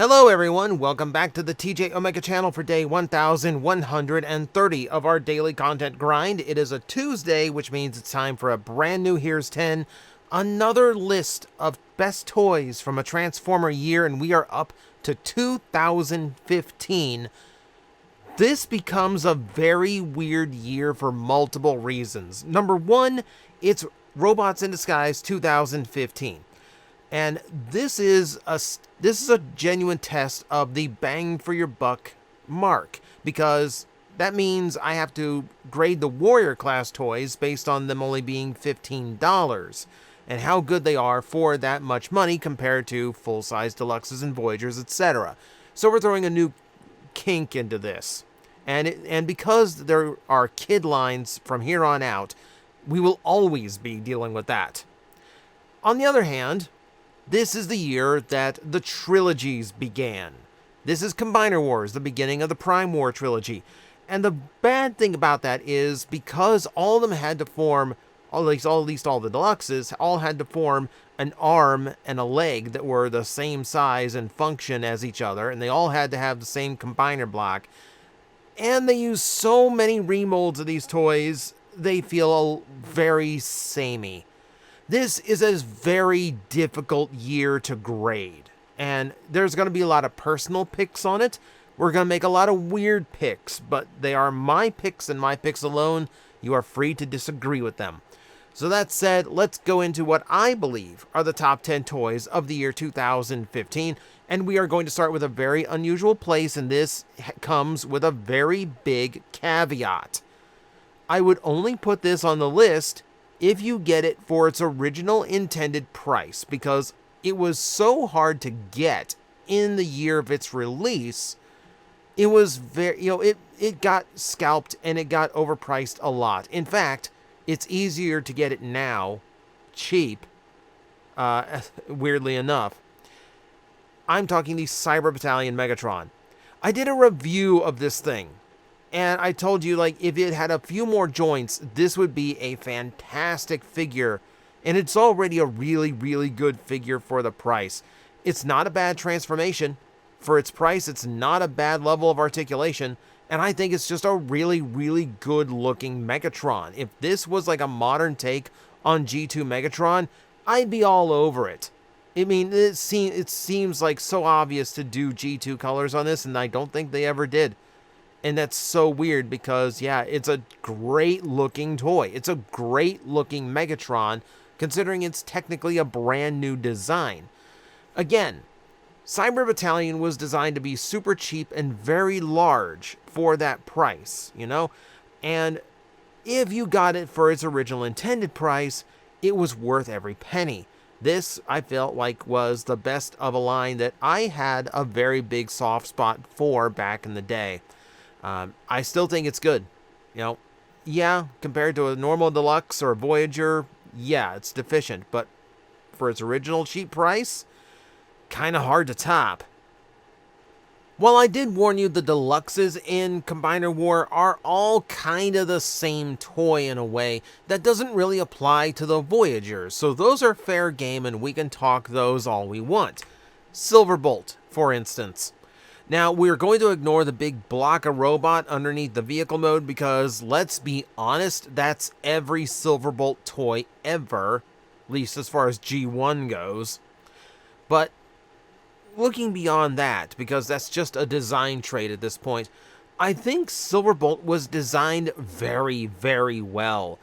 Hello everyone, welcome back to the TJOmega channel for day 1130 of our daily content grind. It is a Tuesday, which means it's time for a brand new Here's 10, another list of best toys from a Transformer year, and we are up to 2015. This becomes a very weird year for multiple reasons. Number one, it's Robots in Disguise 2015. And this is a genuine test of the bang for your buck mark, because that means I have to grade the Warrior class toys based on them only being $15 and how good they are for that much money compared to full-size deluxes and Voyagers, etc. So we're throwing a new kink into this. And because there are kid lines from here on out, we will always be dealing with that. On the other hand, this is the year that the trilogies began. This is Combiner Wars, the beginning of the Prime War trilogy. And the bad thing about that is because all of them had to form, at least all the deluxes, all had to form an arm and a leg that were the same size and function as each other, and they all had to have the same combiner block. And they use so many remolds of these toys, they feel very samey. This is a very difficult year to grade, and there's going to be a lot of personal picks on it. We're going to make a lot of weird picks, but they are my picks and my picks alone. You are free to disagree with them. So that said, let's go into what I believe are the top 10 toys of the year 2015, and we are going to start with a very unusual place, and this comes with a very big caveat. I would only put this on the list if you get it for its original intended price, because it was so hard to get in the year of its release. It was very, it got scalped and it got overpriced a lot. In fact, it's easier to get it now, cheap, weirdly enough. I'm talking the Cyber Battalion Megatron. I did a review of this thing, and I told you, like, if it had a few more joints, this would be a fantastic figure. And it's already a really, really good figure for the price. It's not a bad transformation. For its price, it's not a bad level of articulation. And I think it's just a really, really good looking Megatron. If this was like a modern take on G2 Megatron, I'd be all over it. I mean, it seems like so obvious to do G2 colors on this, and I don't think they ever did. And that's so weird because, yeah, it's a great looking toy. It's a great looking Megatron, considering it's technically a brand new design. Again, Cyber Battalion was designed to be super cheap and very large for that price, And if you got it for its original intended price, it was worth every penny. This, I felt like, was the best of a line that I had a very big soft spot for back in the day. I still think it's good. Yeah, compared to a normal deluxe or a Voyager, yeah, it's deficient, but for its original cheap price, kind of hard to top. While I did warn you, the deluxes in Combiner War are all kind of the same toy in a way that doesn't really apply to the Voyagers, so those are fair game and we can talk those all we want. Silverbolt, for instance. Now, we're going to ignore the big block of robot underneath the vehicle mode because, let's be honest, that's every Silverbolt toy ever, at least as far as G1 goes. But looking beyond that, because that's just a design trait at this point, I think Silverbolt was designed very, very well.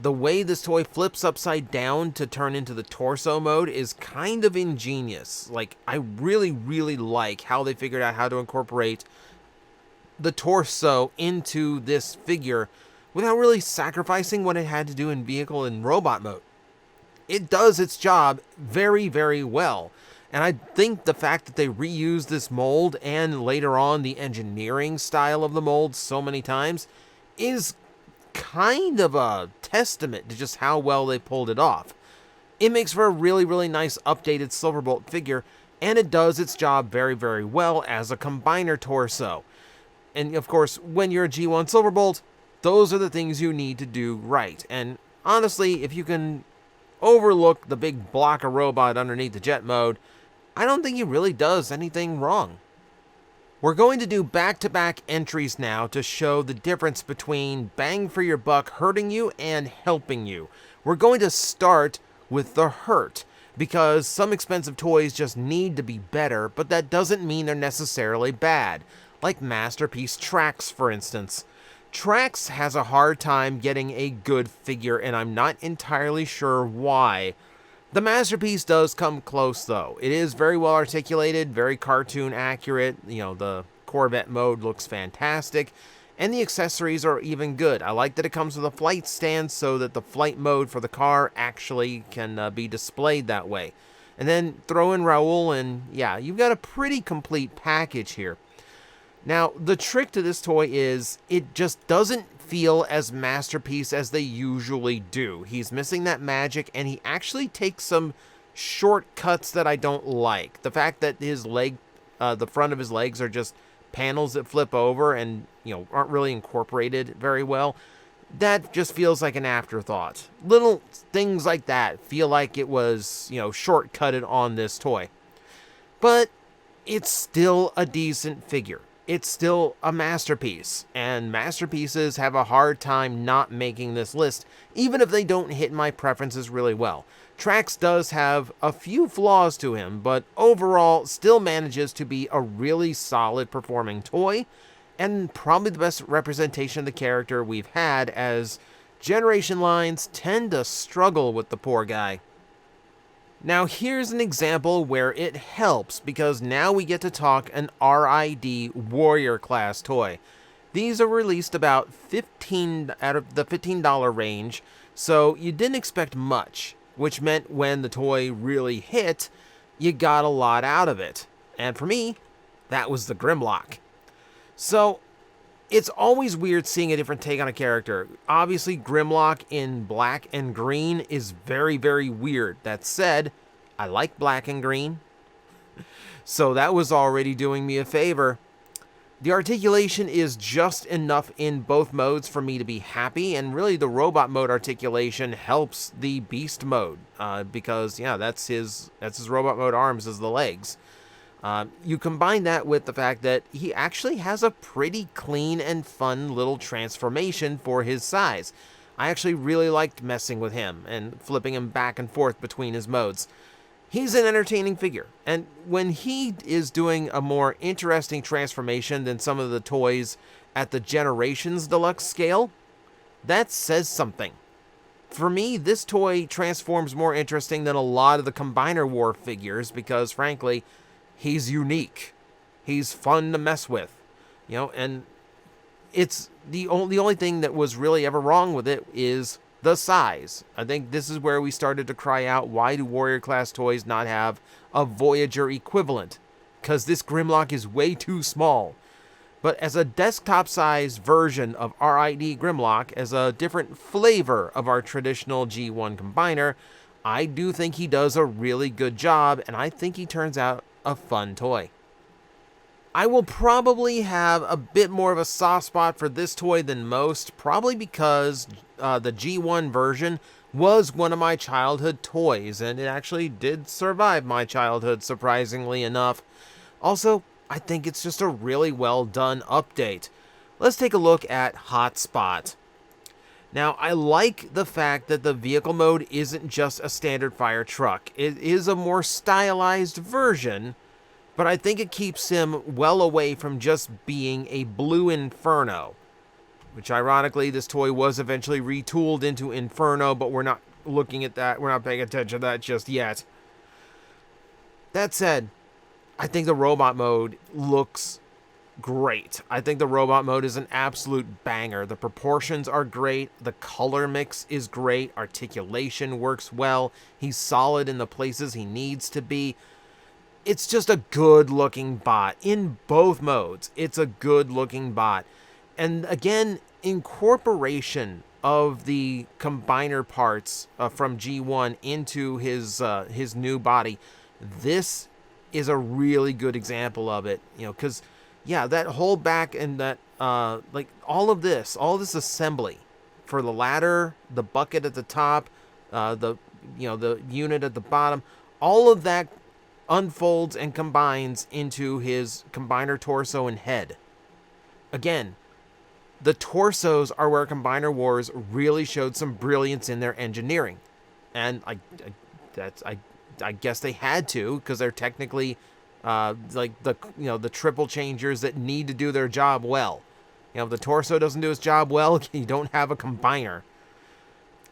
The way this toy flips upside down to turn into the torso mode is kind of ingenious. Like, I really, really like how they figured out how to incorporate the torso into this figure without really sacrificing what it had to do in vehicle and robot mode. It does its job very, very well. And I think the fact that they reused this mold and later on the engineering style of the mold so many times is kind of a testament to just how well they pulled it off. It makes for a really, really nice updated Silverbolt figure, and it does its job very, very well as a combiner torso. And of course, when you're a G1 Silverbolt, those are the things you need to do right. And honestly, if you can overlook the big block of robot underneath the jet mode, I don't think he really does anything wrong. We're going to do back-to-back entries now to show the difference between bang for your buck hurting you and helping you. We're going to start with the hurt, because some expensive toys just need to be better, but that doesn't mean they're necessarily bad. Like Masterpiece Traxx, for instance. Traxx has a hard time getting a good figure, and I'm not entirely sure why. The Masterpiece does come close, though. It is very well articulated, very cartoon accurate. You know, the Corvette mode looks fantastic, and the accessories are even good. I like that it comes with a flight stand so that the flight mode for the car actually can be displayed that way. And then throw in Raoul, and yeah, you've got a pretty complete package here. Now, the trick to this toy is it just doesn't feel as Masterpiece as they usually do. He's missing that magic, and he actually takes some shortcuts that I don't like. The fact that his leg, the front of his legs are just panels that flip over and, you know, aren't really incorporated very well. That just feels like an afterthought. Little things like that feel like it was, you know, shortcutted on this toy. But it's still a decent figure. It's still a masterpiece, and masterpieces have a hard time not making this list, even if they don't hit my preferences really well. Traxx does have a few flaws to him, but overall still manages to be a really solid performing toy, and probably the best representation of the character we've had, as generation lines tend to struggle with the poor guy. Now here's an example where it helps, because now we get to talk an RID Warrior class toy. These are released about 15 out of the $15 range, so you didn't expect much, which meant when the toy really hit, you got a lot out of it. And for me, that was the Grimlock. So it's always weird seeing a different take on a character. Obviously, Grimlock in black and green is very, very weird. That said, I like black and green, so that was already doing me a favor. The articulation is just enough in both modes for me to be happy, and really the robot mode articulation helps the beast mode, because, yeah, that's his robot mode arms as the legs. You combine that with the fact that he actually has a pretty clean and fun little transformation for his size. I actually really liked messing with him and flipping him back and forth between his modes. He's an entertaining figure, and when he is doing a more interesting transformation than some of the toys at the Generations Deluxe scale, that says something. For me, this toy transforms more interesting than a lot of the Combiner War figures because, frankly, he's unique. He's fun to mess with, you know, and it's the only thing that was really ever wrong with it is the size. I think this is where we started to cry out, why do Warrior class toys not have a Voyager equivalent? Because this Grimlock is way too small. But as a desktop-sized version of RID Grimlock, as a different flavor of our traditional G1 combiner, I do think he does a really good job, and I think he turns out a fun toy. I will probably have a bit more of a soft spot for this toy than most, probably because the G1 version was one of my childhood toys, and it actually did survive my childhood, surprisingly enough. Also, I think it's just a really well done update. Let's take a look at Hotspot. Now, I like the fact that the vehicle mode isn't just a standard fire truck. It is a more stylized version, but I think it keeps him well away from just being a blue Inferno, which ironically this toy was eventually retooled into Inferno, but we're not looking at that, we're not paying attention to that just yet. That said, I think the robot mode looks great. I think the robot mode is an absolute banger. The proportions are great, the color mix is great, articulation works well, he's solid in the places he needs to be. It's just a good looking bot in both modes. It's a good looking bot. And again, incorporation of the combiner parts from G1 into his new body. This is a really good example of it, you know, because yeah, that whole back and that like all this assembly for the ladder, the bucket at the top, the unit at the bottom, all of that unfolds and combines into his combiner torso and head. Again, the torsos are where Combiner Wars really showed some brilliance in their engineering. And I guess they had to, because they're technically like the triple changers that need to do their job well. If the torso doesn't do its job well, you don't have a combiner.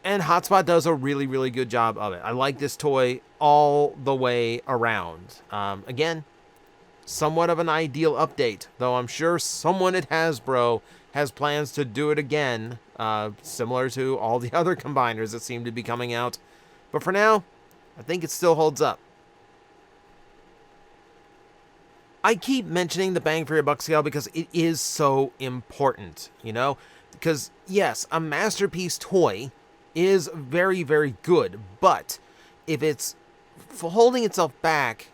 And Hotspot does a really, really good job of it. I like this toy all the way around. Again, somewhat of an ideal update, though I'm sure someone at Hasbro has plans to do it again, similar to all the other combiners that seem to be coming out. But for now, I think it still holds up. I keep mentioning the bang for your buck scale because it is so important, Because, yes, a masterpiece toy is very, very good, but if it's holding itself back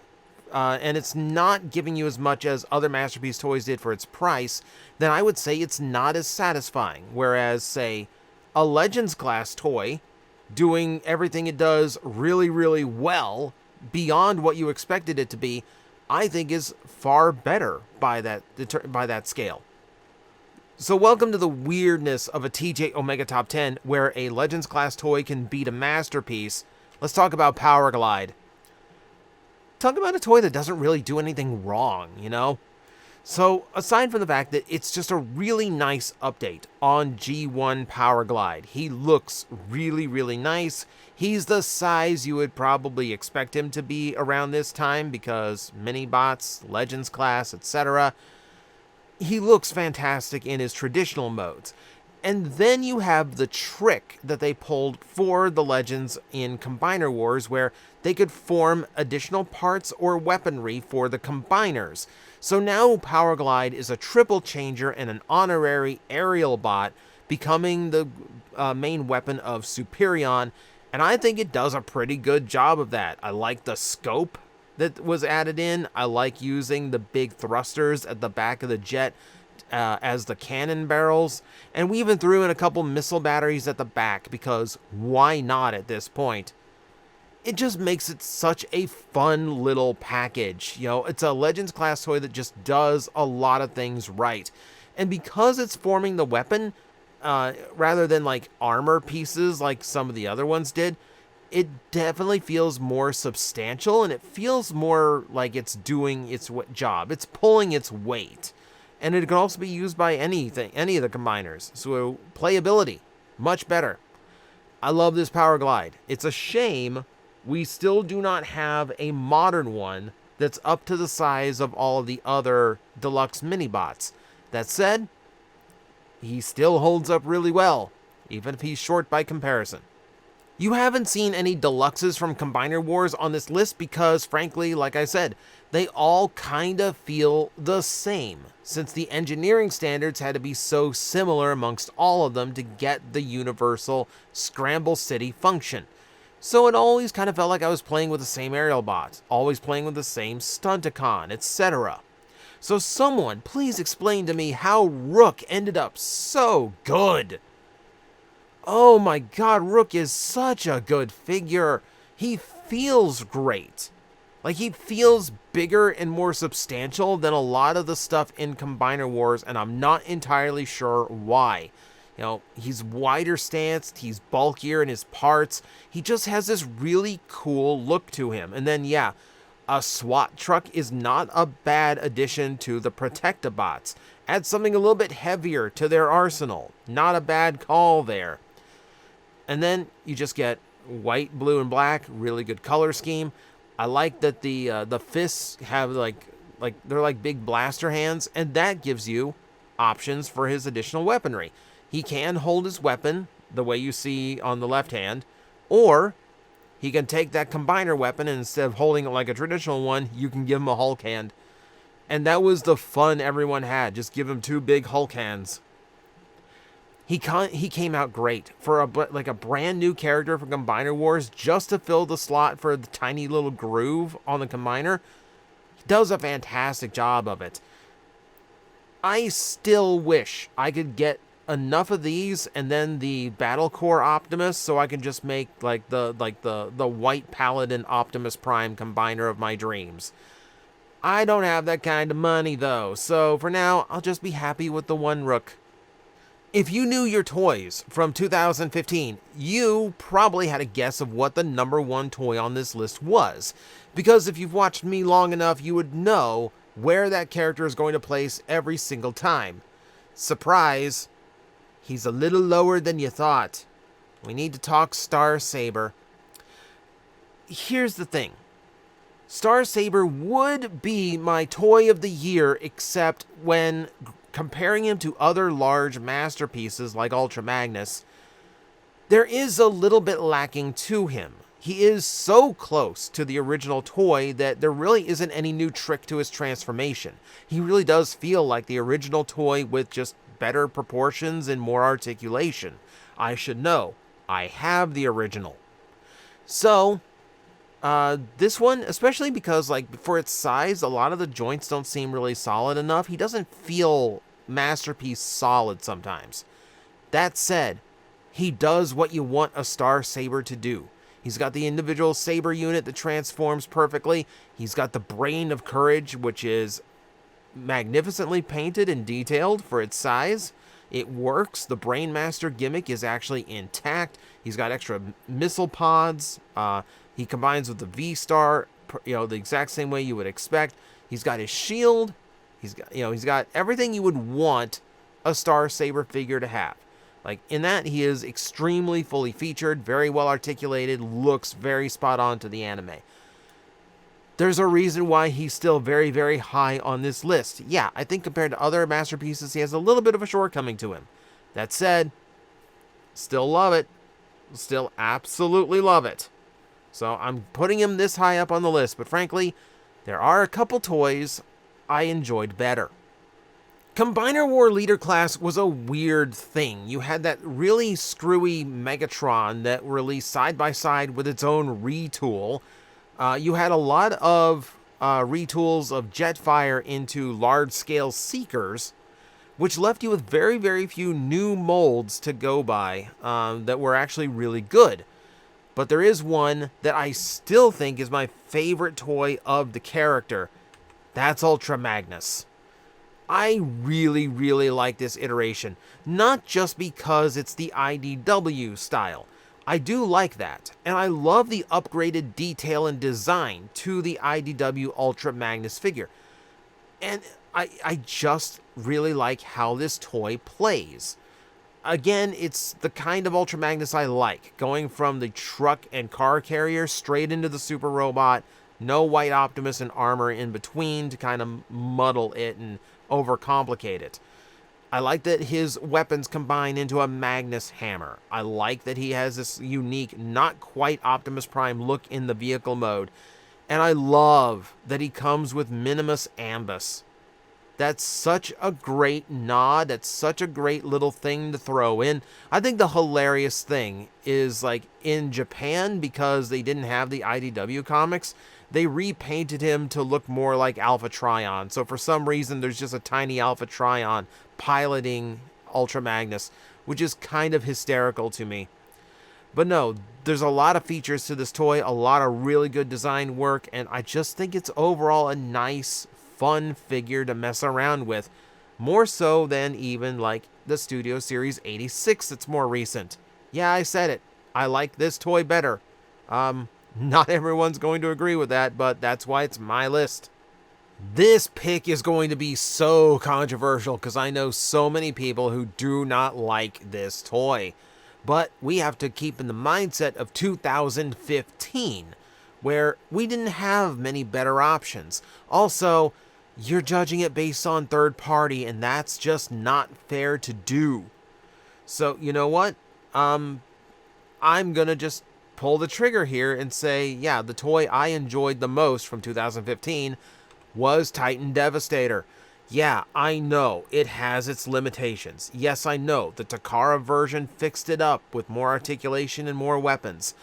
and it's not giving you as much as other masterpiece toys did for its price, then I would say it's not as satisfying. Whereas, say, a Legends class toy doing everything it does really, really well beyond what you expected it to be, I think is far better by that scale. So welcome to the weirdness of a TJOmega Top 10, where a Legends class toy can beat a masterpiece. Let's talk about Powerglide. Talk about a toy that doesn't really do anything wrong, So aside from the fact that it's just a really nice update on G1 Powerglide, he looks really, really nice. He's the size you would probably expect him to be around this time because mini-bots, Legends class, etc. He looks fantastic in his traditional modes. And then you have the trick that they pulled for the Legends in Combiner Wars, where they could form additional parts or weaponry for the combiners. So now Powerglide is a triple changer and an honorary aerial bot, becoming the main weapon of Superion, and I think it does a pretty good job of that. I like the scope that was added in. I like using the big thrusters at the back of the jet as the cannon barrels, and we even threw in a couple missile batteries at the back, because why not at this point? It just makes it such a fun little package. It's a Legends class toy that just does a lot of things right. And because it's forming the weapon, rather than like armor pieces like some of the other ones did, it definitely feels more substantial, and it feels more like it's doing its job. It's pulling its weight. And it can also be used by any of the combiners. So playability, much better. I love this Powerglide. It's a shame we still do not have a modern one that's up to the size of all of the other deluxe mini-bots. That said, he still holds up really well, even if he's short by comparison. You haven't seen any deluxes from Combiner Wars on this list because, frankly, like I said, they all kind of feel the same, since the engineering standards had to be so similar amongst all of them to get the universal Scramble City function. So it always kind of felt like I was playing with the same aerial bots, always playing with the same Stunticon, etc. So someone please explain to me how Rook ended up so good. Oh my god, Rook is such a good figure. He feels great. Like, he feels bigger and more substantial than a lot of the stuff in Combiner Wars, and I'm not entirely sure why. He's wider stanced, he's bulkier in his parts. He just has this really cool look to him. And then, yeah, a SWAT truck is not a bad addition to the Protectabots. Add something a little bit heavier to their arsenal. Not a bad call there. And then you just get white, blue, and black. Really good color scheme. I like that the fists have like they're like big blaster hands, and that gives you options for his additional weaponry. He can hold his weapon the way you see on the left hand, or he can take that combiner weapon, and instead of holding it like a traditional one, you can give him a Hulk hand. And that was the fun everyone had. Just give him two big Hulk hands. He came out great for a brand new character for Combiner Wars, just to fill the slot for the tiny little groove on the combiner. He does a fantastic job of it. I still wish I could get enough of these and then the Battle Core Optimus so I can just make like the white Paladin Optimus Prime combiner of my dreams. I don't have that kind of money though, so for now I'll just be happy with the one Rook. If you knew your toys from 2015, you probably had a guess of what the number one toy on this list was, because if you've watched me long enough, you would know where that character is going to place every single time. Surprise! He's a little lower than you thought. We need to talk Star Saber. Here's the thing. Star Saber would be my toy of the year, except when comparing him to other large masterpieces like Ultra Magnus, there is a little bit lacking to him. He is so close to the original toy that there really isn't any new trick to his transformation. He really does feel like the original toy with just better proportions and more articulation. I should know. I have the original. So, this one, especially because, like, for its size, a lot of the joints don't seem really solid enough. He doesn't feel masterpiece solid sometimes. That said, he does what you want a Star Saber to do. He's got the individual Saber unit that transforms perfectly. He's got the Brain of Courage, which is magnificently painted and detailed for its size. It works. The Brainmaster gimmick is actually intact. He's got extra missile pods. He combines with the V-Star, the exact same way you would expect. He's got his shield. He's got everything you would want a Star Saber figure to have. Like, in that, he is extremely fully featured, very well articulated, looks very spot on to the anime. There's a reason why he's still very, very high on this list. Yeah, I think compared to other masterpieces, he has a little bit of a shortcoming to him. That said, still love it. Still absolutely love it. So I'm putting him this high up on the list, but frankly, there are a couple toys I enjoyed better. Combiner War Leader class was a weird thing. You had that really screwy Megatron that released side by side with its own retool. You had a lot of retools of Jetfire into large-scale Seekers, which left you with very, very few new molds to go by that were actually really good. But there is one that I still think is my favorite toy of the character. That's Ultra Magnus. I really, really like this iteration. Not just because it's the IDW style. I do like that. And I love the upgraded detail and design to the IDW Ultra Magnus figure. And I just really like how this toy plays. Again, it's the kind of Ultra Magnus I like. Going from the truck and car carrier straight into the super robot. No white Optimus and armor in between to kind of muddle it and overcomplicate it. I like that his weapons combine into a Magnus hammer. I like that he has this unique, not quite Optimus Prime look in the vehicle mode. And I love that he comes with Minimus Ambus. That's such a great nod. That's such a great little thing to throw in. I think the hilarious thing is, like, in Japan, because they didn't have the IDW comics, they repainted him to look more like Alpha Trion. So for some reason, there's just a tiny Alpha Trion piloting Ultra Magnus, which is kind of hysterical to me. But no, there's a lot of features to this toy, a lot of really good design work, and I just think it's overall a nice, fun figure to mess around with. More so than even like the Studio Series 86 that's more recent. Yeah, I said it. I like this toy better. Not everyone's going to agree with that, but that's why it's my list. This pick is going to be so controversial because I know so many people who do not like this toy. But we have to keep in the mindset of 2015, where we didn't have many better options. Also, you're judging it based on third party, and that's just not fair to do. So, you know what? I'm going to just pull the trigger here and say, yeah, the toy I enjoyed the most from 2015 was Titan Devastator. Yeah, I know it has its limitations. Yes, I know the Takara version fixed it up with more articulation and more weapons.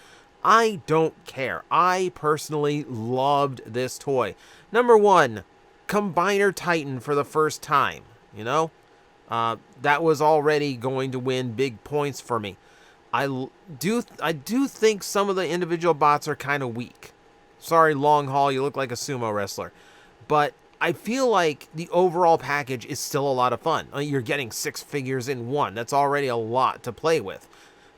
I don't care. I personally loved this toy. Number one, Combiner Titan for the first time, you know? That was already going to win big points for me. I do think some of the individual bots are kind of weak. Sorry, Long Haul, you look like a sumo wrestler. But I feel like the overall package is still a lot of fun. You're getting 6 figures in one. That's already a lot to play with.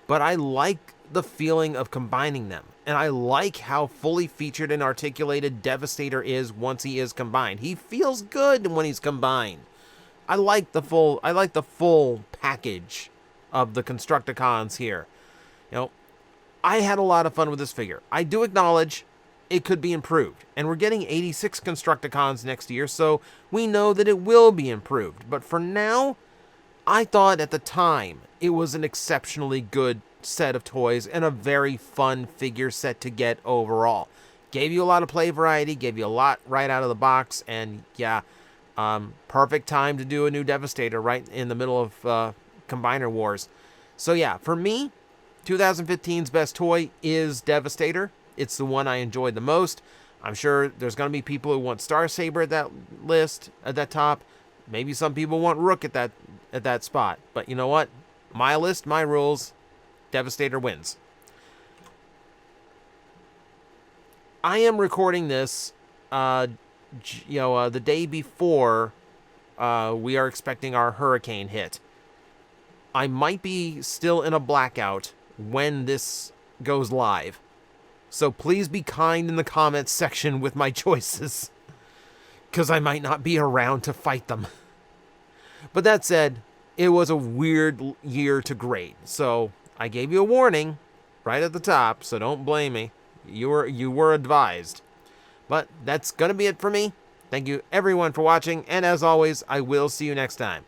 But I like the feeling of combining them. And I like how fully featured and articulated Devastator is once he is combined. He feels good when he's combined. I like the full package of the Constructicons here. You know, I had a lot of fun with this figure. I do acknowledge it could be improved, and we're getting 86 Constructicons next year, so we know that it will be improved. But for now, I thought at the time it was an exceptionally good set of toys and a very fun figure set to get overall. Gave you a lot of play variety, gave you a lot right out of the box, and yeah, perfect time to do a new Devastator right in the middle of Combiner Wars. So yeah, for me, 2015's best toy is Devastator. It's the one I enjoyed the most. I'm sure there's going to be people who want Star Saber at that list, at that top. Maybe some people want Rook at that spot. But you know what? My list, my rules. Devastator wins. I am recording this, the day before we are expecting our hurricane hit. I might be still in a blackout when this goes live. So please be kind in the comments section with my choices, because I might not be around to fight them. But that said, it was a weird year to grade. So I gave you a warning right at the top, so don't blame me. You were advised. But that's going to be it for me. Thank you everyone for watching, and as always, I will see you next time.